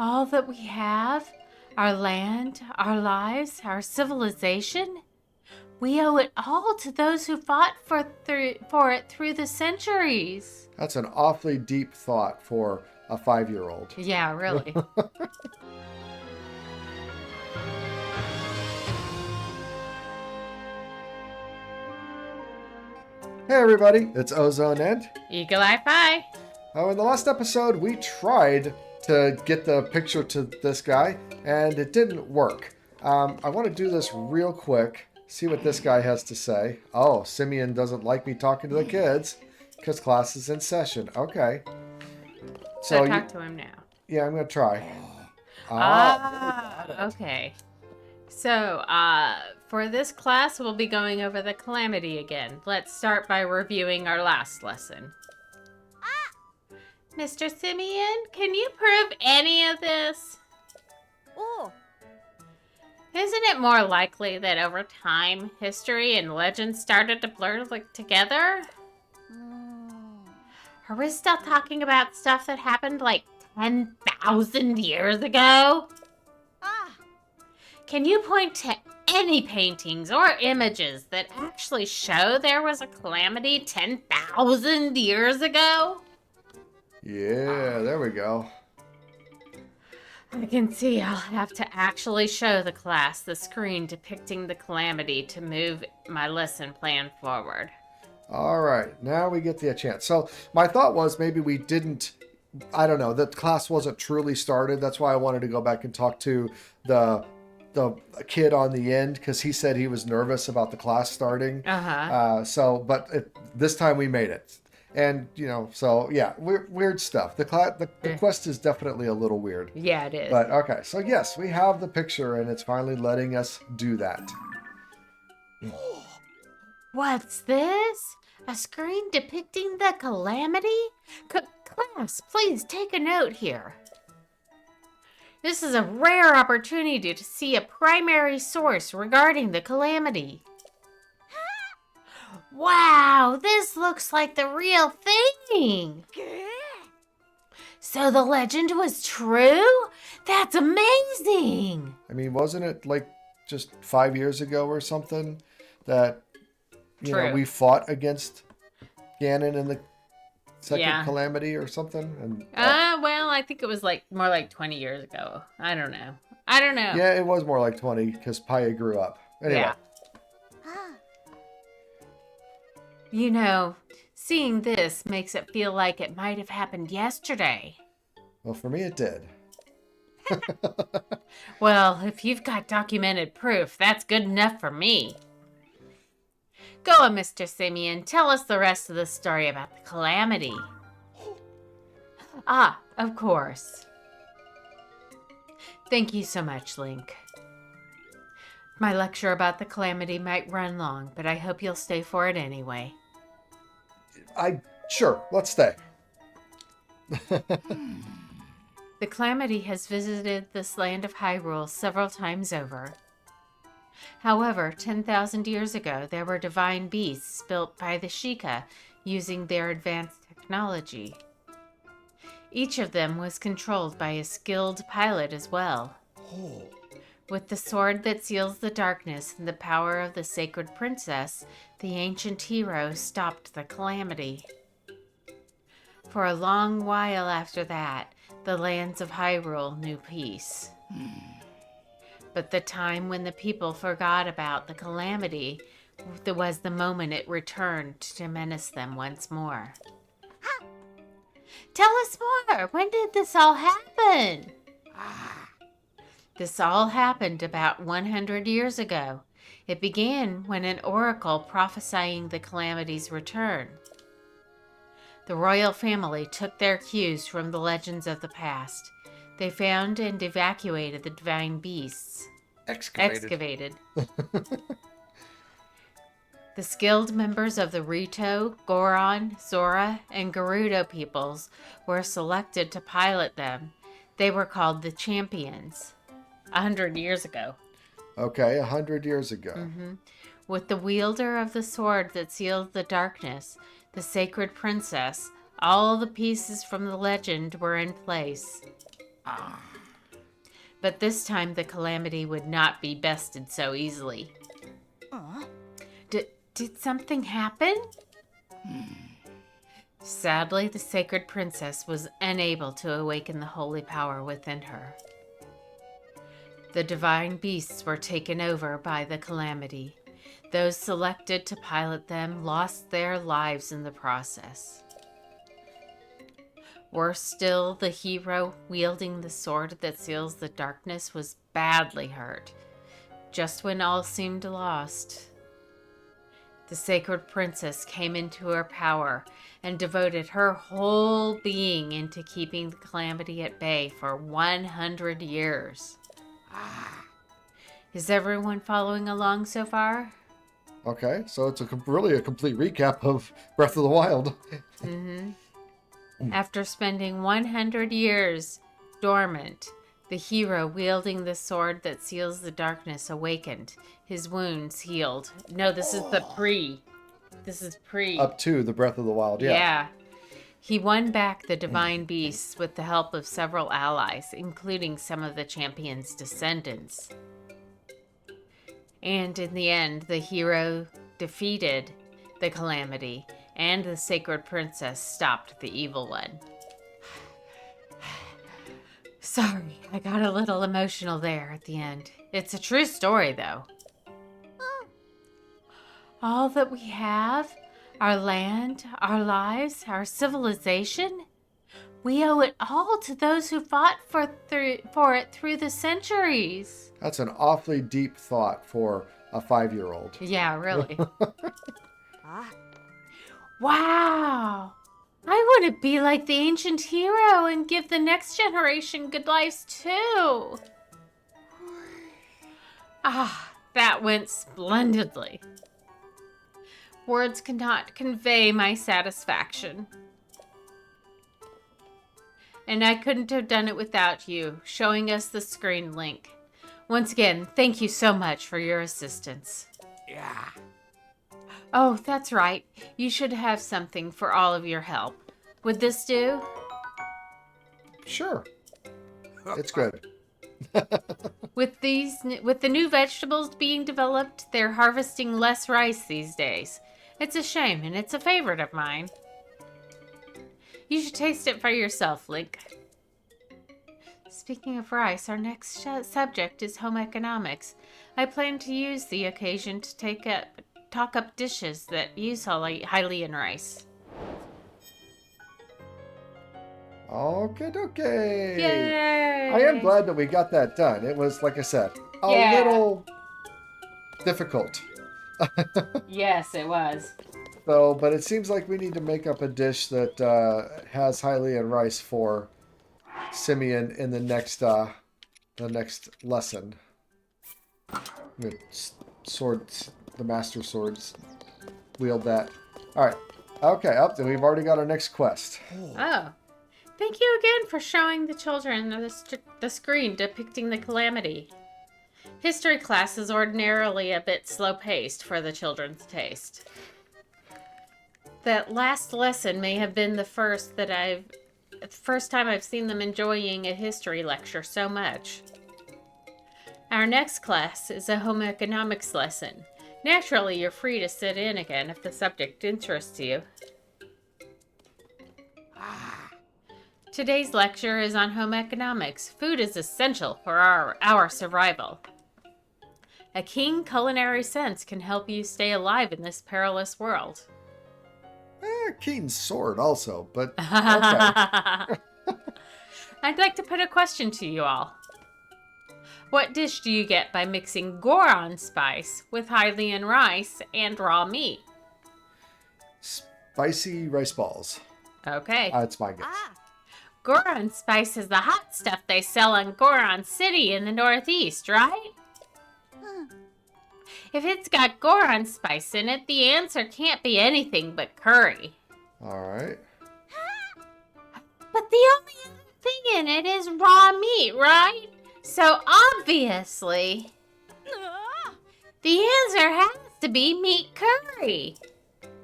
All that we have, our land, our lives, our civilization, we owe it all to those who fought for it through the centuries. That's an awfully deep thought for a 5-year-old. Yeah, really. Hey everybody, it's Ozone and Eagle Eye Fi. in the last episode we tried to get the picture to this guy and it didn't work. I want to do this real quick, see what this guy has to say. Oh, Simeon doesn't like me talking to the kids because class is in session. Okay. So talk to him now. Yeah, I'm going to try. Okay. So, for this class, we'll be going over the calamity again. Let's start by reviewing our last lesson. Mr. Simeon, can you prove any of this? Oh. Isn't it more likely that over time, history and legend started to blur together? Are we still talking about stuff that happened like 10,000 years ago? Can you point to any paintings or images that actually show there was a calamity 10,000 years ago? Yeah, there we go. I can see I'll have to actually show the class the screen depicting the calamity to move my lesson plan forward. All right, now we get the chance. So my thought was maybe we didn't, I don't know, the class wasn't truly started. That's why I wanted to go back and talk to the kid on the end because he said he was nervous about the class starting. This time we made it. And, so yeah, weird stuff. The quest is definitely a little weird. Yeah, it is. But okay, so yes, we have the picture and it's finally letting us do that. What's this? A screen depicting the calamity? Class, please take a note here. This is a rare opportunity to see a primary source regarding the calamity. Wow, this looks like the real thing. So the legend was true? That's amazing. I mean, wasn't it like just 5 years ago or something that we fought against Ganon in the second calamity or something? And well, I think it was more like 20 years ago. I don't know. Yeah, it was more like 20 because Paya grew up. Anyway. Yeah. Seeing this makes it feel like it might have happened yesterday. Well, for me it did. Well, if you've got documented proof, that's good enough for me. Go on, Mr. Simeon. Tell us the rest of the story about the calamity. Of course. Thank you so much, Link. My lecture about the calamity might run long, but I hope you'll stay for it anyway. Sure, let's stay. The calamity has visited this land of Hyrule several times over. However, 10,000 years ago, there were divine beasts built by the Sheikah using their advanced technology. Each of them was controlled by a skilled pilot as well. With the sword that seals the darkness and the power of the sacred princess, the ancient hero stopped the calamity. For a long while after that, the lands of Hyrule knew peace. But the time when the people forgot about the calamity was the moment it returned to menace them once more. Tell us more! When did this all happen? This all happened about 100 years ago. It began when an oracle prophesying the calamity's return. The royal family took their cues from the legends of the past. They found and evacuated the divine beasts. Excavated. The skilled members of the Rito, Goron, Zora, and Gerudo peoples were selected to pilot them. They were called the champions. 100 years ago. Okay, 100 years ago. Mm-hmm. With the wielder of the sword that sealed the darkness, the sacred princess, all the pieces from the legend were in place. But this time the calamity would not be bested so easily. Did something happen? Sadly, the sacred princess was unable to awaken the holy power within her. The divine beasts were taken over by the calamity. Those selected to pilot them lost their lives in the process. Worse still, the hero wielding the sword that seals the darkness was badly hurt, just when all seemed lost. The sacred princess came into her power and devoted her whole being into keeping the calamity at bay for 100 years. Is everyone following along so far? Okay, so it's really a complete recap of Breath of the Wild. After spending 100 years dormant, the hero wielding the sword that seals the darkness awakened. His wounds healed. No, this is pre. Up to the Breath of the Wild, yeah. Yeah. He won back the divine beasts with the help of several allies, including some of the champion's descendants. And in the end, the hero defeated the calamity, and the sacred princess stopped the evil one. Sorry, I got a little emotional there at the end. It's a true story, though. All that we have, our land, our lives, our civilization, we owe it all to those who fought for it through the centuries. That's an awfully deep thought for a 5-year-old. Yeah, really. Wow! I want to be like the ancient hero and give the next generation good lives too. That went splendidly. Words cannot convey my satisfaction. And I couldn't have done it without you, showing us the screen link. Once again, thank you so much for your assistance. Yeah. Oh, that's right. You should have something for all of your help. Would this do? Sure. It's good. With the new vegetables being developed, they're harvesting less rice these days. It's a shame, and it's a favorite of mine. You should taste it for yourself, Link. Speaking of rice, our next subject is home economics. I plan to use the occasion to talk up dishes that use Hylian rice. Okay. Yay! I am glad that we got that done. It was, like I said, a little difficult. Yes, it was. So, but it seems like we need to make up a dish that has Hylian rice for Simeon in the next lesson. With swords, the master swords, wield that. All right. Okay, up. Then we've already got our next quest. Oh. Thank you again for showing the children the screen depicting the calamity. History class is ordinarily a bit slow-paced for the children's taste. That last lesson may have been the first time I've seen them enjoying a history lecture so much. Our next class is a home economics lesson. Naturally, you're free to sit in again if the subject interests you. Today's lecture is on home economics. Food is essential for our survival. A keen culinary sense can help you stay alive in this perilous world. Keen sword also, but okay. I'd like to put a question to you all. What dish do you get by mixing Goron spice with Hylian rice and raw meat? Spicy rice balls. Okay. That's my guess. Goron spice is the hot stuff they sell in Goron City in the Northeast, right? If it's got Goron spice in it, the answer can't be anything but curry. All right. But the only other thing in it is raw meat, right? So obviously, the answer has to be meat curry.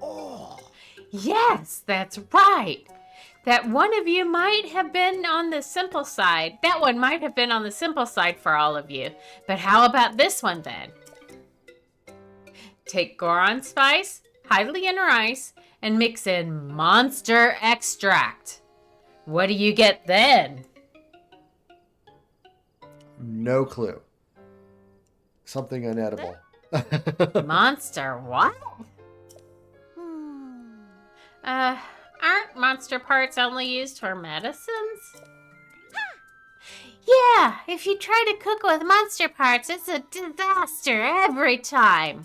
Oh. Yes, that's right. that one of you might have been on the simple side. That one might have been on the simple side for all of you. But how about this one then? Take Goron spice, Hylian rice, and mix in monster extract. What do you get then? No clue. Something inedible. Monster what? Aren't monster parts only used for medicines? Yeah, if you try to cook with monster parts, it's a disaster every time.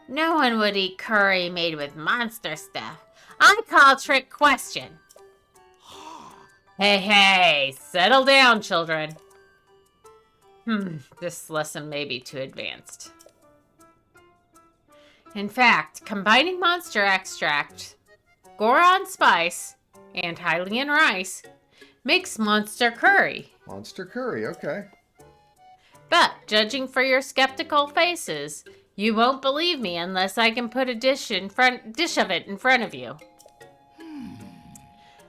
No one would eat curry made with monster stuff. I call trick question. Hey, settle down, children. This lesson may be too advanced. In fact, combining monster extract, Goron spice, and Hylian rice makes monster curry. Monster curry, okay. But, judging for your skeptical faces, you won't believe me unless I can put a dish of it in front of you.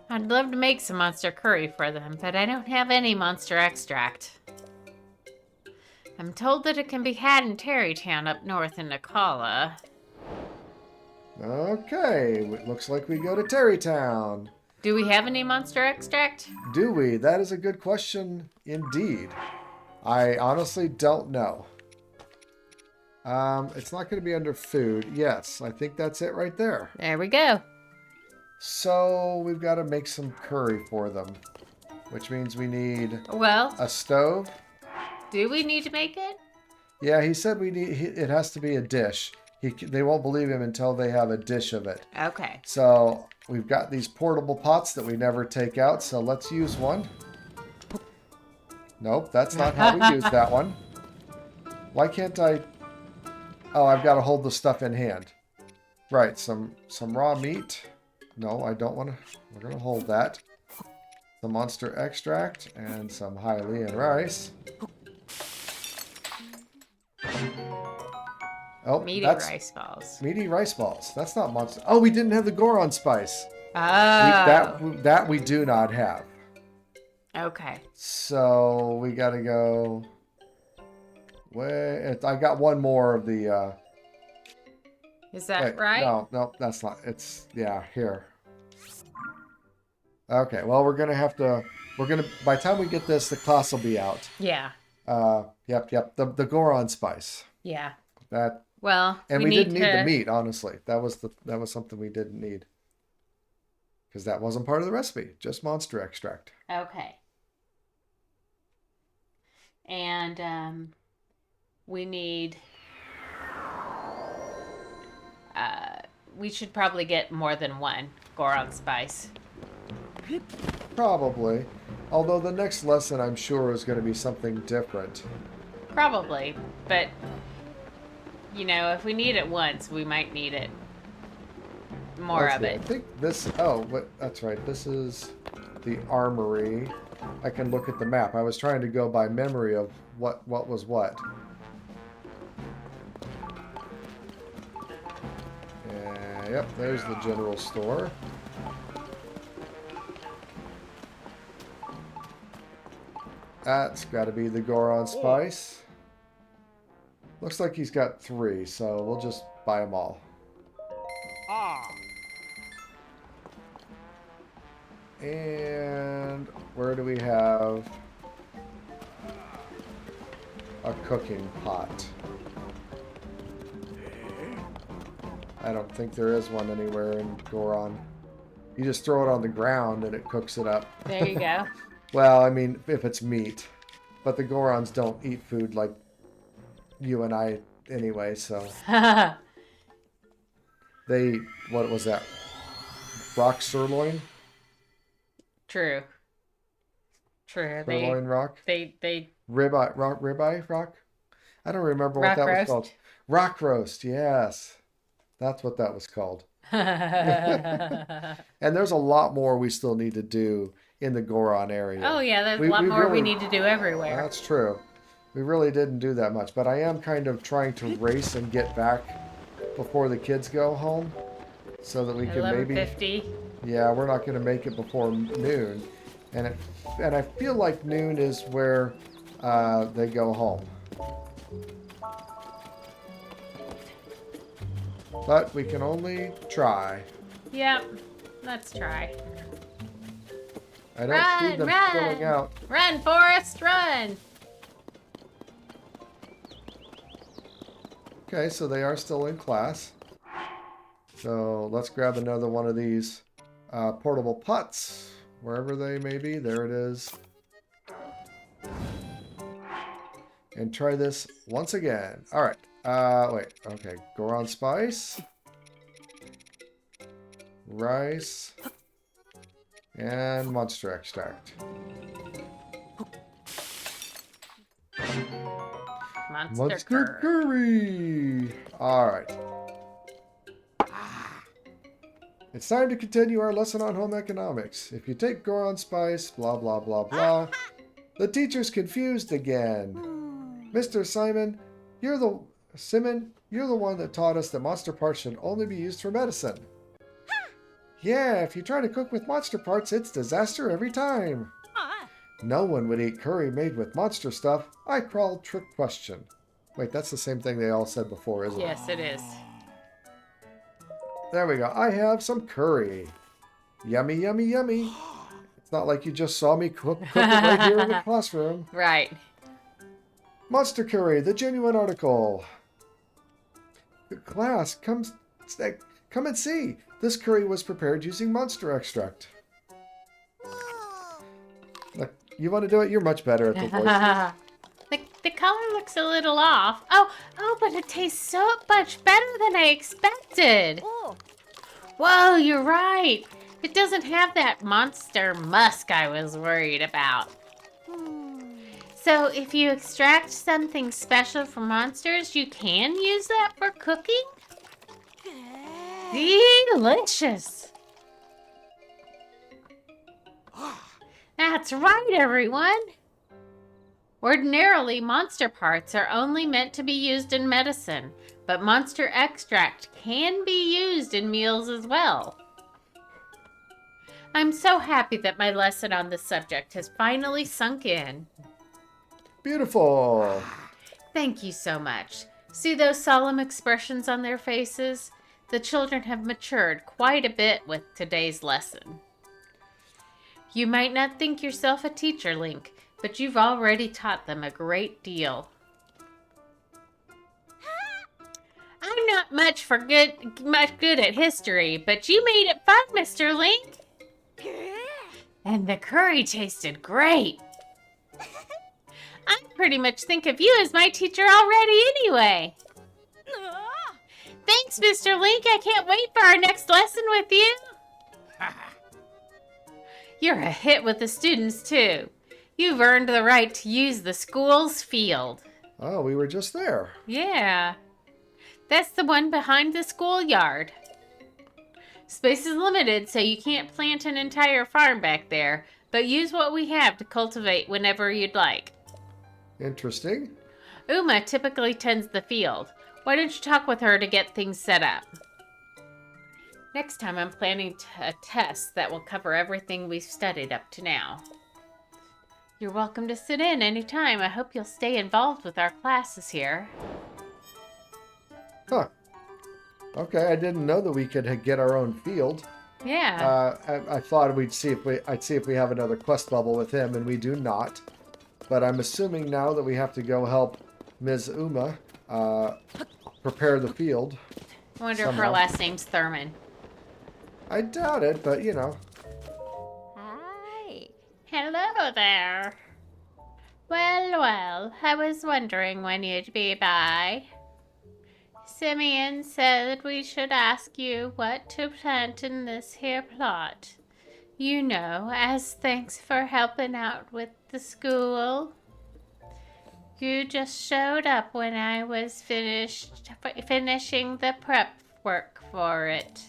I'd love to make some monster curry for them, but I don't have any monster extract. I'm told that it can be had in Terrytown up north in Nacala. Okay, it looks like we go to Terrytown. Do we have any monster extract? Do we? That is a good question indeed. I honestly don't know. It's not going to be under food. Yes, I think that's it right there. There we go. So we've got to make some curry for them, which means we need Well, a stove. do we need to make it? Yeah, he said it has to be a dish. They won't believe him until they have a dish of it. Okay. So we've got these portable pots that we never take out, so let's use one. Nope, that's not how we use that one. Why can't I... Oh, I've got to hold the stuff in hand. Right, some raw meat. No, I don't want to... We're going to hold that. The monster extract and some Hylian rice. Oh, Meaty that's rice balls. meaty rice balls. That's not monster. Oh, we didn't have the Goron spice. Oh. That we do not have. Okay. So we got to go. I got one more of the. Is that wait, right? No, that's not. It's here. Okay, well we're gonna have to. By the time we get this, the class will be out. Yeah. Yep. The Goron spice. Yeah. That. Well, And we didn't need the meat, honestly. That was something we didn't need. Because that wasn't part of the recipe. Just monster extract. Okay. And we need... we should probably get more than one Goron spice. Probably. Although the next lesson, I'm sure, is going to be something different. Probably. But, if we need it once, we might need it. More of it. I think this... Oh, that's right. This is the armory. I can look at the map. I was trying to go by memory of what was what. Yep, there's the general store. That's got to be the Goron spice. Looks like he's got 3, so we'll just buy them all. And where do we have a cooking pot? I don't think there is one anywhere in Goron. You just throw it on the ground and it cooks it up. There you go. Well, I mean, if it's meat. But the Gorons don't eat food like you and I anyway, so... They... What was that? Rock sirloin? True. Sirloin rock? They Ribeye rock? I don't remember what rock that roast? was called. Rock roast, yes. That's what that was called. And there's a lot more we still need to do in the Goron area. Oh yeah, there's a lot more we really, need to do everywhere. That's true. We really didn't do that much, but I am kind of trying to race and get back before the kids go home, so that we can maybe. 11:50. Yeah, we're not going to make it before noon. And and I feel like noon is where they go home. But we can only try. Yep. Let's try. I don't see Run, them filling run! out. Run, Forrest, run! Okay, so they are still in class. So let's grab another one of these portable pots, wherever they may be. There it is. And try this once again. All right. Wait. Okay. Goron spice, rice, and monster extract. Monster Curry. curry. All right. It's time to continue our lesson on home economics. If you take Goron spice, blah, blah, blah, blah. The teacher's confused again. Mr. You're the one that taught us that monster parts should only be used for medicine. Yeah, if you try to cook with monster parts, it's disaster every time. No one would eat curry made with monster stuff. I crawled trick question. Wait, that's the same thing they all said before, isn't it? Yes, it is. There we go. I have some curry. Yummy, yummy, yummy. It's not like you just saw me cook it right here in the classroom. Right. Monster curry, the genuine article. Class, come and see. This curry was prepared using monster extract. Look, you want to do it? You're much better at the voice. The color looks a little off. Oh, but it tastes so much better than I expected. Whoa, you're right. It doesn't have that monster musk I was worried about. So if you extract something special from monsters, you can use that for cooking? Delicious. That's right, everyone. Ordinarily, monster parts are only meant to be used in medicine, but monster extract can be used in meals as well. I'm so happy that my lesson on this subject has finally sunk in. Beautiful. Thank you so much. See those solemn expressions on their faces? The children have matured quite a bit with today's lesson. You might not think yourself a teacher, Link, but you've already taught them a great deal. I'm not much good at history, but you made it fun, Mr. Link. And the curry tasted great. I pretty much think of you as my teacher already anyway. Thanks, Mr. Link. I can't wait for our next lesson with you. You're a hit with the students, too. You've earned the right to use the school's field. Oh, we were just there. Yeah. That's the one behind the schoolyard. Space is limited, so you can't plant an entire farm back there, but use what we have to cultivate whenever you'd like. Interesting. Uma typically tends the field. Why don't you talk with her to get things set up? Next time I'm planning a test that will cover everything we've studied up to now. You're welcome to sit in anytime. I hope you'll stay involved with our classes here. Huh. Okay, I didn't know that we could get our own field. Yeah. I thought I'd see if we have another quest bubble with him, and we do not. But I'm assuming now that we have to go help Ms. Uma prepare the field. I wonder if somehow. her last name's Thurman. I doubt it, but you know. Hi. Hello there. Well, I was wondering when you'd be by. Simeon said we should ask you what to plant in this here plot. You know, as thanks for helping out with the school. You just showed up when I was finishing the prep work for it.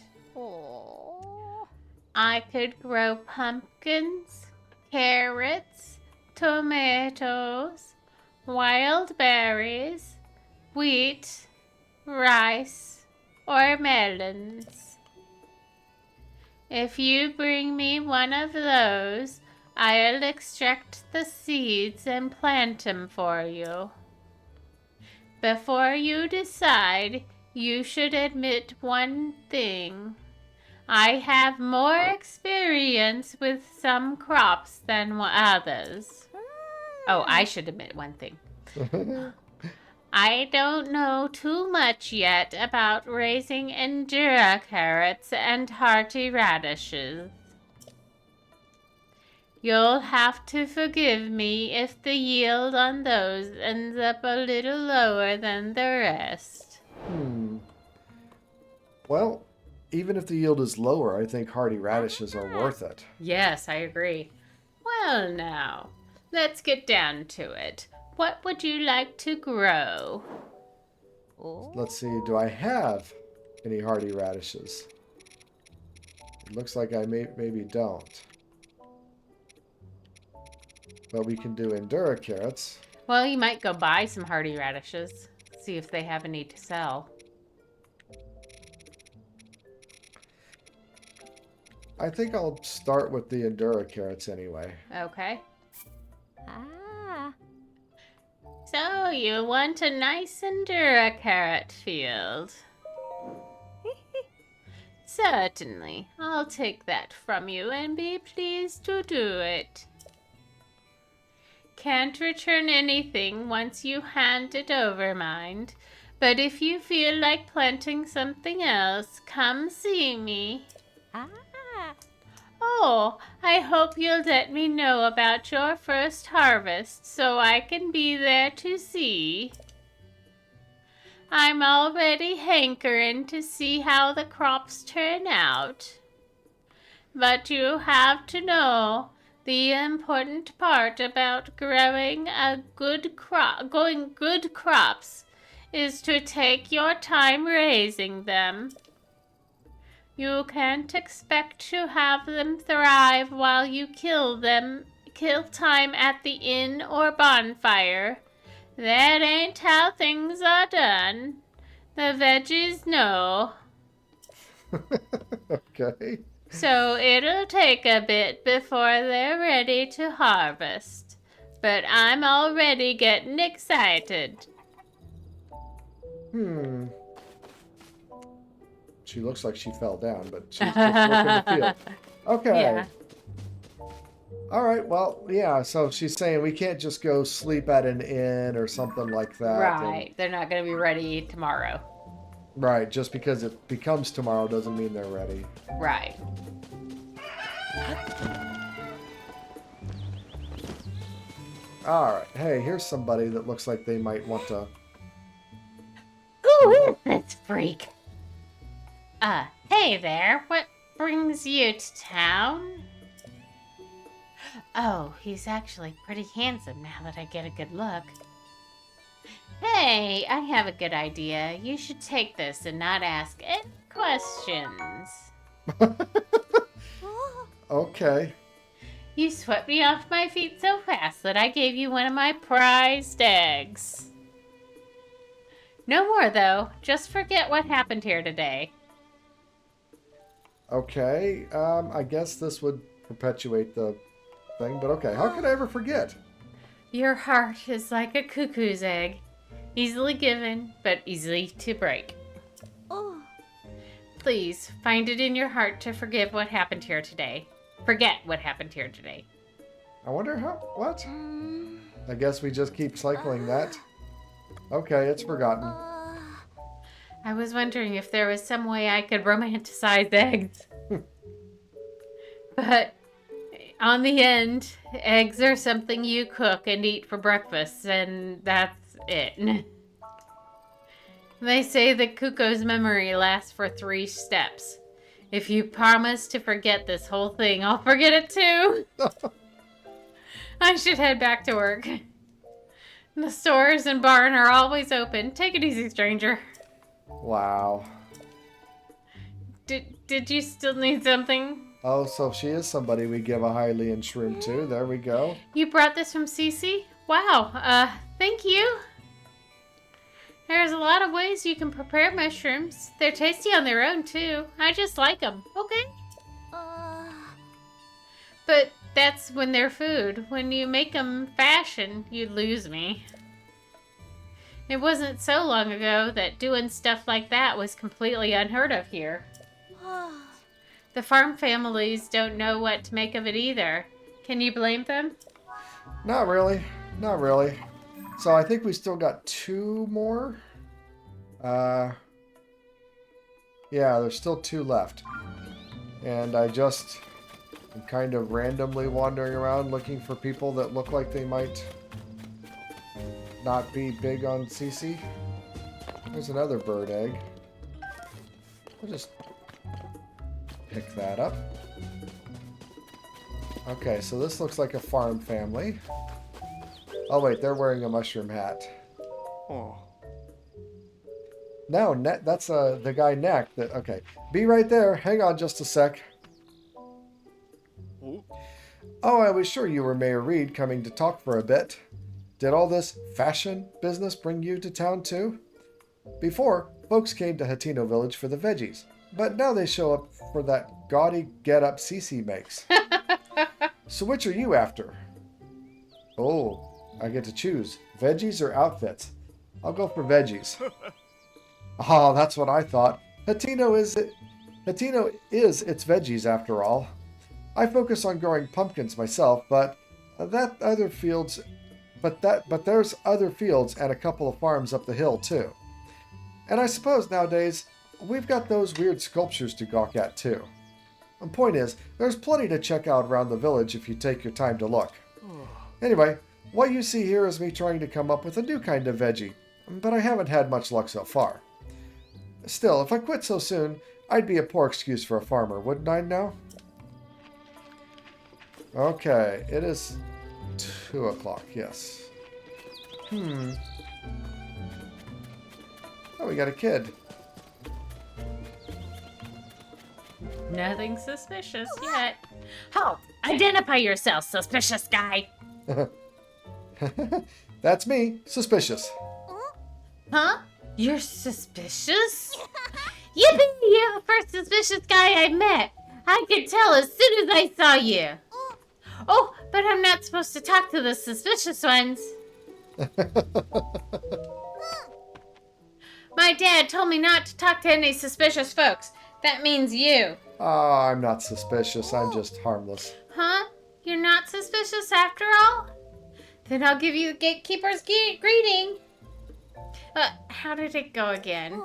I could grow pumpkins, carrots, tomatoes, wild berries, wheat, rice, or melons. If you bring me one of those, I'll extract the seeds and plant them for you. Before you decide, you should admit one thing. I have more experience with some crops than others. Oh, I should admit one thing. I don't know too much yet about raising Endura carrots and hearty radishes. You'll have to forgive me if the yield on those ends up a little lower than the rest. Well, even if the yield is lower, I think hardy radishes are worth it. Yes, I agree. Well, now, let's get down to it. What would you like to grow? Let's see, do I have any hardy radishes? It looks like I maybe don't. But we can do Endura carrots. Well, you might go buy some hardy radishes. See if they have any to sell. I think I'll start with the Endura carrots anyway. Okay. So, you want a nice Endura carrot field? Certainly. I'll take that from you and be pleased to do it. Can't return anything once you hand it over, mind. But if you feel like planting something else, come see me. Oh, I hope you'll let me know about your first harvest so I can be there to see. I'm already hankering to see how the crops turn out. But you have to know the important part about growing good crops is to take your time raising them. You can't expect to have them thrive while you kill time at the inn or bonfire. That ain't how things are done. The veggies know. Okay. So it'll take a bit before they're ready to harvest. But I'm already getting excited. She looks like she fell down, but she's just working the field. Okay. Yeah. All right. Well, yeah. So she's saying we can't just go sleep at an inn or something like that. Right. They're not going to be ready tomorrow. Right. Just because it becomes tomorrow doesn't mean they're ready. Right. All right. Hey, here's somebody that looks like they might want to. Who is this freak? Hey there. What brings you to town? Oh, he's actually pretty handsome now that I get a good look. Hey, I have a good idea. You should take this and not ask any questions. Okay. You swept me off my feet so fast that I gave you one of my prized eggs. No more, though. Just forget what happened here today. Okay. I guess this would perpetuate the thing, but okay. How could I ever forget? Your heart is like a cuckoo's egg. Easily given, but easily to break. Please, find it in your heart to forgive what happened here today. Forget what happened here today. I wonder how. What? I guess we just keep cycling that. Okay, it's forgotten. I was wondering if there was some way I could romanticize eggs. But on the end, eggs are something you cook and eat for breakfast, and that's it. They say that Kuko's memory lasts for 3 steps. If you promise to forget this whole thing, I'll forget it too. I should head back to work. The stores and barn are always open. Take it easy, stranger. Wow. Did you still need something? Oh, so she is somebody we give a Hylian shroom to. There we go. You brought this from Cece? Wow, thank you. There's a lot of ways you can prepare mushrooms. They're tasty on their own, too. I just like them. Okay. But that's when they're food. When you make them fashion, you lose me. It wasn't so long ago that doing stuff like that was completely unheard of here. The farm families don't know what to make of it either. Can you blame them? Not really. Not really. So I think we still got 2 more. Yeah, there's still 2 left. And I just am kind of randomly wandering around looking for people that look like they might not be big on Cece. There's another bird egg. We'll just pick that up. Okay, so this looks like a farm family. Oh wait, they're wearing a mushroom hat. Oh. No, that's the guy Neck. That okay. Be right there. Hang on just a sec. Oh. Oh, I was sure you were Mayor Reed coming to talk for a bit. Did all this fashion business bring you to town too? Before, folks came to Hatino Village for the veggies, but now they show up for that gaudy get-up Cece makes. So which are you after? Oh, I get to choose. Veggies or outfits? I'll go for veggies. Oh, that's what I thought. Hatino is its veggies after all. I focus on growing pumpkins myself, but there's other fields and a couple of farms up the hill too. And I suppose nowadays we've got those weird sculptures to gawk at too. The point is, there's plenty to check out around the village if you take your time to look. Anyway, what you see here is me trying to come up with a new kind of veggie, but I haven't had much luck so far. Still, if I quit so soon, I'd be a poor excuse for a farmer, wouldn't I now? Okay, it is 2 o'clock, yes. Oh, we got a kid. Nothing suspicious yet. Halt! Identify yourself, suspicious guy! That's me, suspicious. Huh? You're suspicious? Yippee! You're the first suspicious guy I met. I could tell as soon as I saw you. Oh, but I'm not supposed to talk to the suspicious ones. My dad told me not to talk to any suspicious folks. That means you. Oh, I'm not suspicious. I'm just harmless. Huh? You're not suspicious after all? Then I'll give you the gatekeeper's greeting. How did it go again?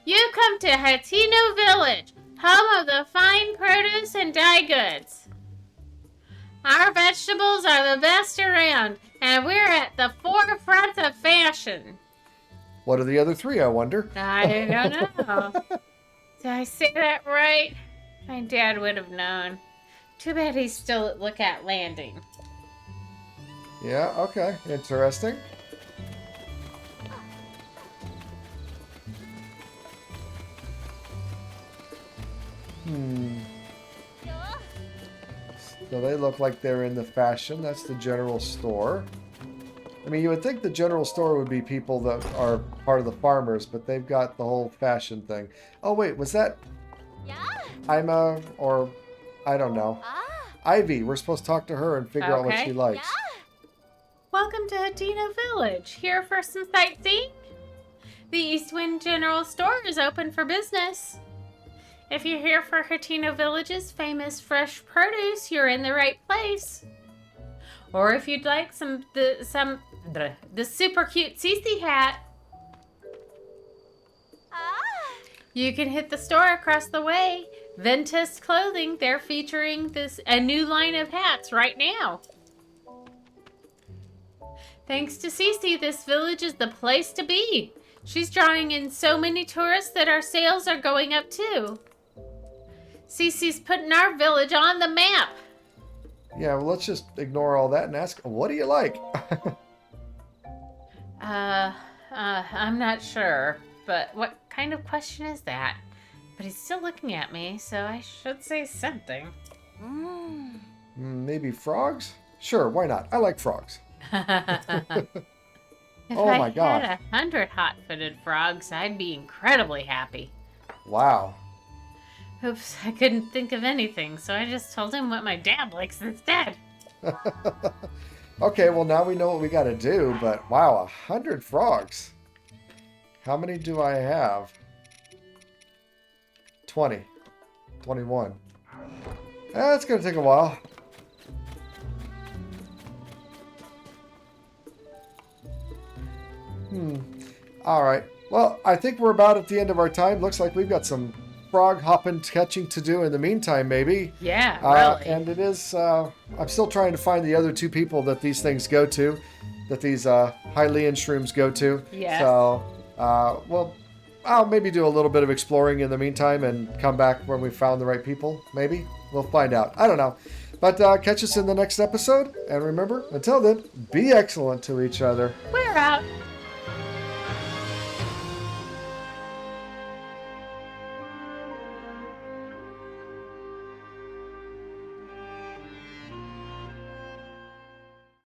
You come to Hatino Village, home of the fine produce and dye goods. Our vegetables are the best around, and we're at the forefront of fashion. What are the other 3, I wonder? I don't know. Did I say that right? My dad would have known. Too bad he's still at Lookout Landing. Yeah, okay. Interesting. So they look like they're in the fashion. That's the general store. I mean, you would think the general store would be people that are part of the farmers, but they've got the whole fashion thing. Oh, wait, was that Ima or I don't know. Ivy. We're supposed to talk to her and figure out what she likes. Welcome to Hatino Village. Here for some sightseeing? The East Wind General Store is open for business. If you're here for Hatino Village's famous fresh produce, you're in the right place. Or if you'd like the super cute Cece hat, you can hit the store across the way. Ventus Clothing, they're featuring a new line of hats right now. Thanks to Cece, this village is the place to be. She's drawing in so many tourists that our sales are going up too. Cece's putting our village on the map. Yeah, well, let's just ignore all that and ask, what do you like? I'm not sure, but what kind of question is that? But he's still looking at me, so I should say something. Maybe frogs? Sure, why not? I like frogs. If Oh my God. I had 100 hot-footed frogs, I'd be incredibly happy. Wow. Oops, I couldn't think of anything, so I just told him what my dad likes instead. Okay, well now we know what we got to do, but wow, 100 frogs. How many do I have? 20. 21. That's going to take a while. All right. Well, I think we're about at the end of our time. Looks like we've got some frog hopping catching to do in the meantime, maybe. Yeah, really. And it is, I'm still trying to find the other two people that these things go to, that these Hylian shrooms go to. Yes. So, well, I'll maybe do a little bit of exploring in the meantime and come back when we found the right people, maybe. We'll find out. I don't know. But catch us in the next episode. And remember, until then, be excellent to each other. We're out.